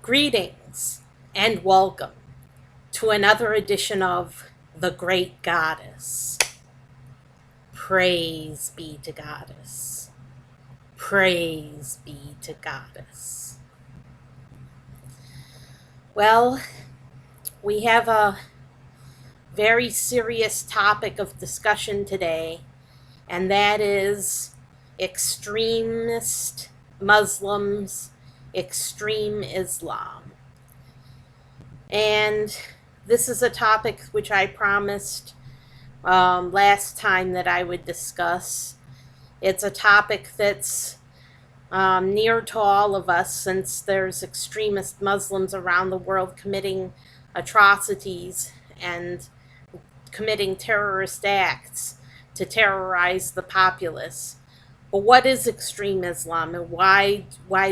Greetings and welcome to another edition of The Great Goddess. Praise be to Goddess. Praise be to Goddess. Well, we have a very serious topic of discussion today, and that is extremist Muslims, extreme Islam. And this is a topic which I promised last time that I would discuss. It's a topic that's near to all of us, since there's extremist Muslims around the world committing atrocities and committing terrorist acts to terrorize the populace. But what is extreme Islam, and why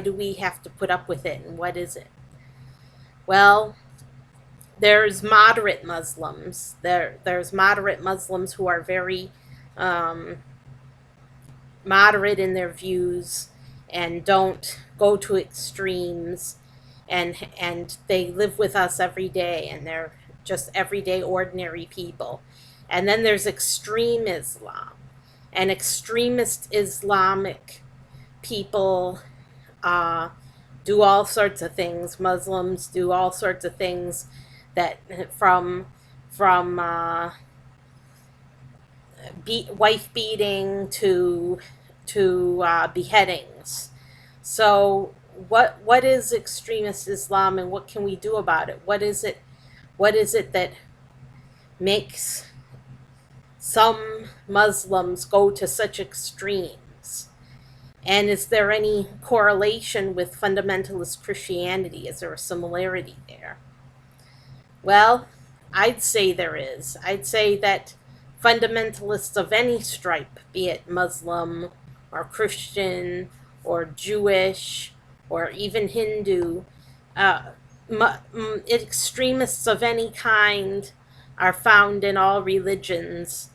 do we have to put up with it, and what is it? Well, there's moderate Muslims. There's moderate Muslims who are very moderate in their views and don't go to extremes, and they live with us every day, and they're just everyday ordinary people. And then there's extreme Islam, and extremist Islamic people do all sorts of things. Muslims do all sorts of things, that from wife beating to beheadings. So what is extremist Islam, and what can we do about it? What is it that makes some Muslims go to such extremes? And is there any correlation with fundamentalist Christianity? Is there a similarity there? Well, I'd say there is. I'd say that fundamentalists of any stripe, be it Muslim or Christian or Jewish or even Hindu, extremists of any kind are found in all religions.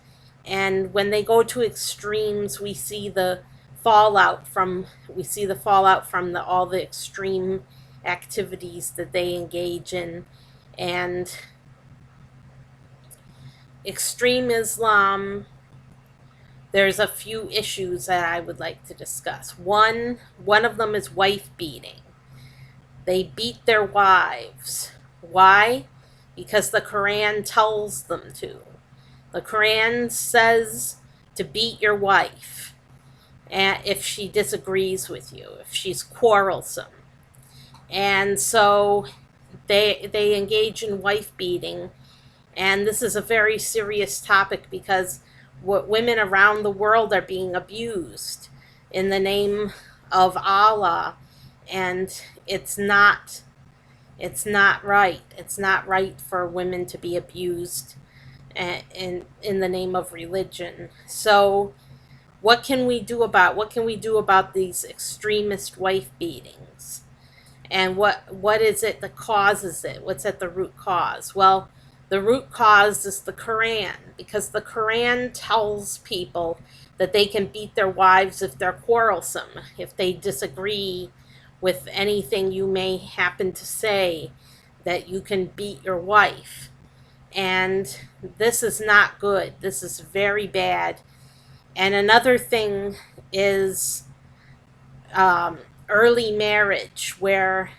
And when they go to extremes, we see the fallout from all the extreme activities that they engage in. And extreme Islam, there's a few issues that I would like to discuss. One of them is wife beating. They beat their wives. Why? Because the Quran tells them to. The Quran says to beat your wife if she disagrees with you, if she's quarrelsome. And so they engage in wife beating. And this is a very serious topic, because women around the world are being abused in the name of Allah, and it's not right. It's not right for women to be abused in the name of religion. So what can we do about these extremist wife beatings? And what is it that causes it? What's at the root cause? Well, the root cause is the Quran, because the Quran tells people that they can beat their wives if they're quarrelsome, if they disagree with anything you may happen to say, that you can beat your wife. And this is not good. This is very bad. And another thing is early marriage, where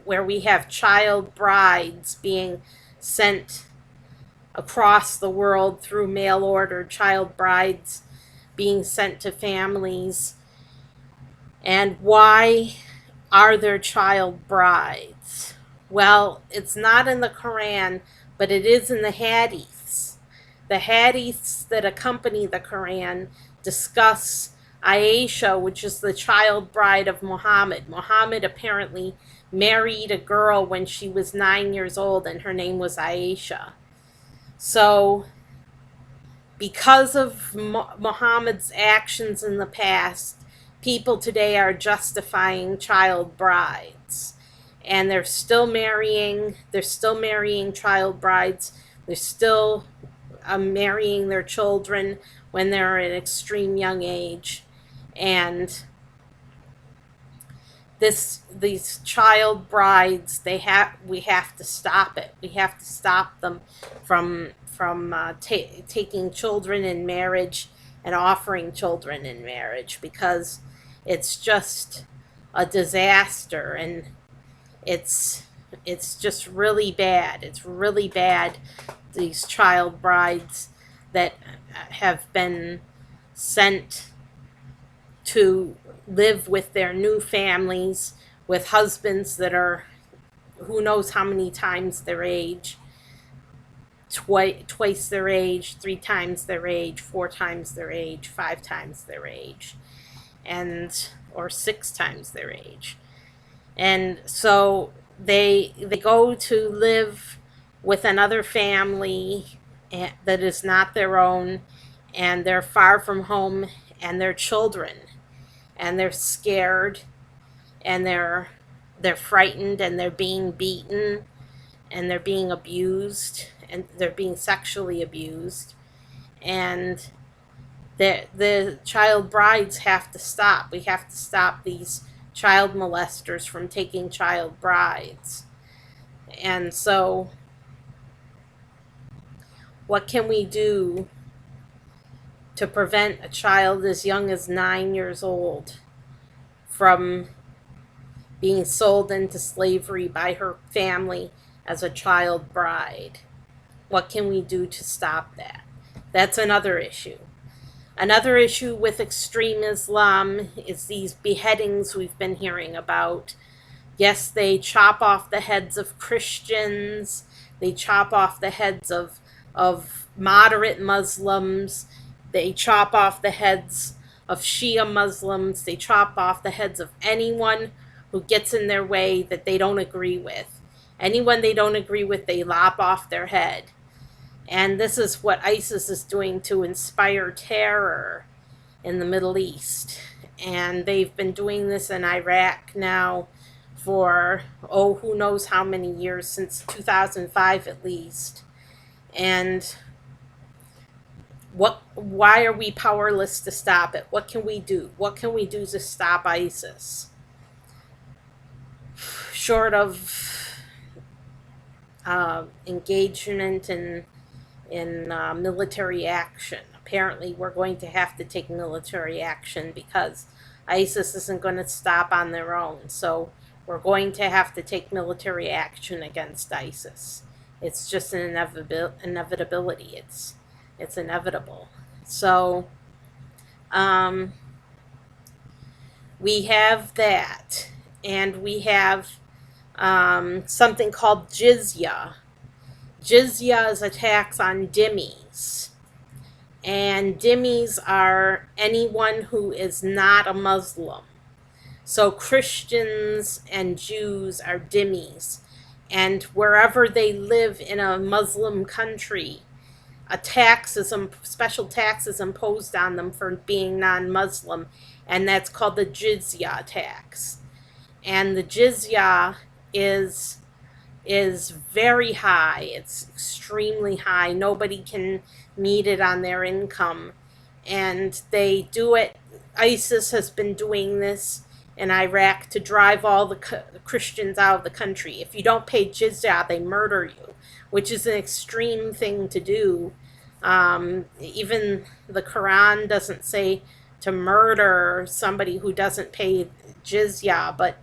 we have child brides being sent across the world through mail order, child brides being sent to families. And why are there child brides? Well, it's not in the Quran, but it is in the hadiths. The hadiths that accompany the Quran discuss Ayesha, which is the child bride of Muhammad. Muhammad apparently married a girl when she was 9 years old, and her name was Aisha. So, because of Muhammad's actions in the past, people today are justifying child brides. And they're still marrying child brides. They're still marrying their children when they're at an extreme young age. And these child brides, we have to stop it. We have to stop them from taking children in marriage and offering children in marriage, because it's just a disaster, and it's it's just really bad. It's really bad, these child brides that have been sent to live with their new families, with husbands that are who knows how many times their age, twice their age, 3 times their age, 4 times their age, 5 times their age, and or 6 times their age. And so they go to live with another family that is not their own, and they're far from home and their children, and they're scared, and they're frightened, and they're being beaten, and they're being abused, and they're being sexually abused. And the child brides have to stop. We have to stop these child molesters from taking child brides. And so, what can we do to prevent a child as young as 9 years old from being sold into slavery by her family as a child bride? What can we do to stop that? That's another issue. Another issue with extreme Islam is these beheadings we've been hearing about. Yes, they chop off the heads of Christians, they chop off the heads of moderate Muslims, they chop off the heads of Shia Muslims, they chop off the heads of anyone who gets in their way that they don't agree with. Anyone they don't agree with, they lop off their head. And this is what ISIS is doing to inspire terror in the Middle East. And they've been doing this in Iraq now for, who knows how many years, since 2005 at least. And why are we powerless to stop it? What can we do? What can we do to stop ISIS? Short of engagement in military action. Apparently, we're going to have to take military action because ISIS isn't going to stop on their own. So we're going to have to take military action against ISIS. It's just an inevitability. It's inevitable. So we have that, and we have something called jizya. Jizya is a tax on dhimmis. And dhimmis are anyone who is not a Muslim. So Christians and Jews are dhimmis. And wherever they live in a Muslim country, special tax is imposed on them for being non-Muslim. And that's called the jizya tax. And the jizya is very high. It's extremely high. Nobody can meet it on their income. And they do it. ISIS has been doing this in Iraq to drive all the Christians out of the country. If you don't pay jizya, they murder you, which is an extreme thing to do. Even the Quran doesn't say to murder somebody who doesn't pay jizya, but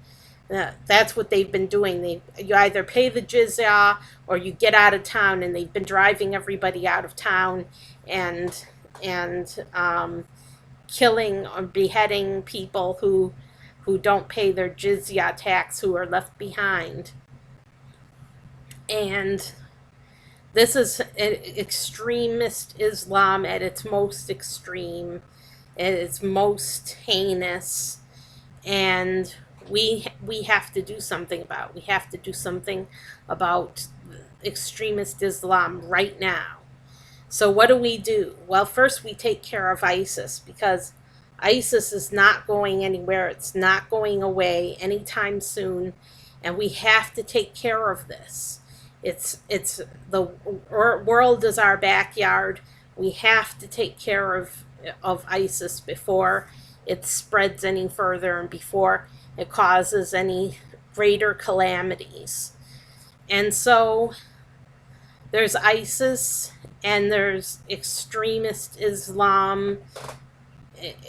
that's what they've been doing. You either pay the jizya or you get out of town, and they've been driving everybody out of town and killing or beheading people who don't pay their jizya tax, who are left behind. And this is extremist Islam at its most extreme, at its most heinous, and we have to do something about it. We have to do something about extremist Islam right now. So what do? Well, first we take care of ISIS, because ISIS is not going anywhere. It's not going away anytime soon, and we have to take care of this. It's the world is our backyard. We have to take care of ISIS before it spreads any further, and before it causes any greater calamities. And so there's ISIS and there's extremist Islam,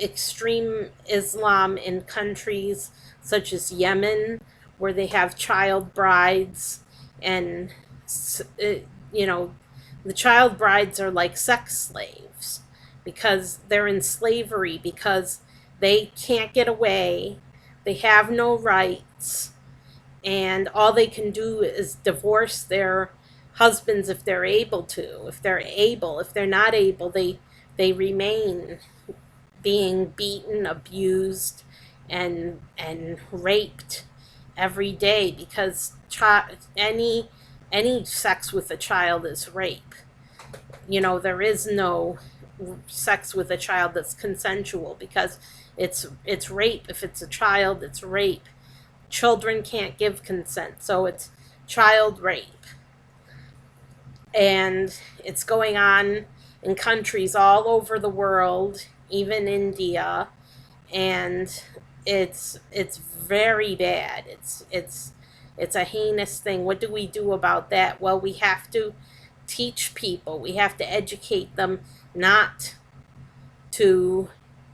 extreme Islam in countries such as Yemen, where they have child brides, and you know, the child brides are like sex slaves because they're in slavery, because they can't get away, they have no rights, and all they can do is divorce their husbands if they're able to. If they're able, if they're not able, they remain being beaten, abused, and raped every day, because any sex with a child is rape. You know, there is no sex with a child that's consensual, because it's rape. If it's a child, it's rape. Children can't give consent, so it's child rape. And it's going on in countries all over the world, even India, and it's very bad. It's a heinous thing. What do we do about that? Well, we have to teach people. We have to educate them not to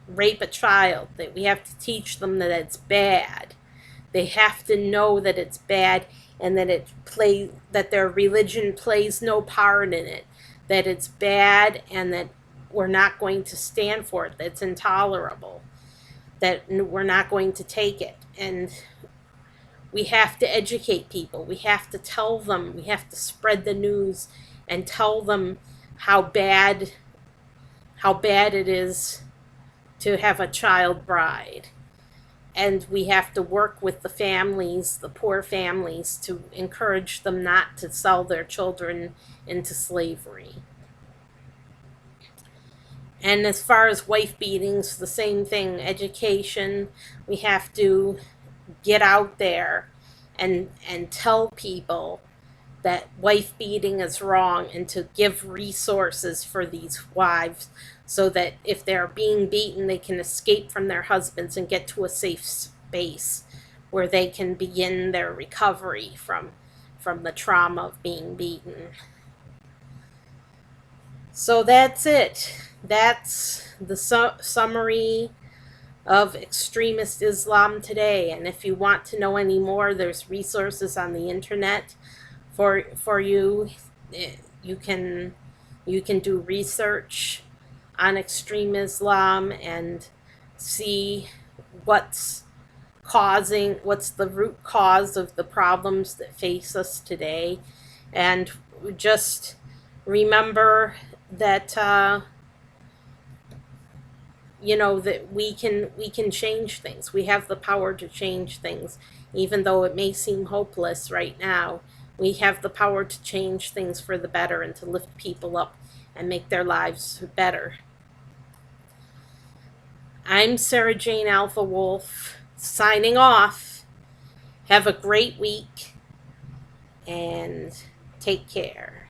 rape a child. That we have to teach them that it's bad. They have to know that it's bad, and that that their religion plays no part in it. That it's bad, and that we're not going to stand for it. That's intolerable. That we're not going to take it. And we have to educate people. We have to tell them. We have to spread the news and tell them how bad it is to have a child bride. And we have to work with the families, the poor families, to encourage them not to sell their children into slavery. And as far as wife beatings, the same thing. Education. We have to get out there and tell people that wife beating is wrong, and to give resources for these wives, so that if they're being beaten, they can escape from their husbands and get to a safe space where they can begin their recovery from the trauma of being beaten. So that's it. That's the summary of extremist Islam today. And if you want to know any more, there's resources on the internet for you. You can do research on extreme Islam and see what's the root cause of the problems that face us today. And just remember that that we can change things. We have the power to change things, even though it may seem hopeless right now. We have the power to change things for the better, and to lift people up and make their lives better. I'm Sarah Jane Alpha Wolf, signing off. Have a great week, and take care.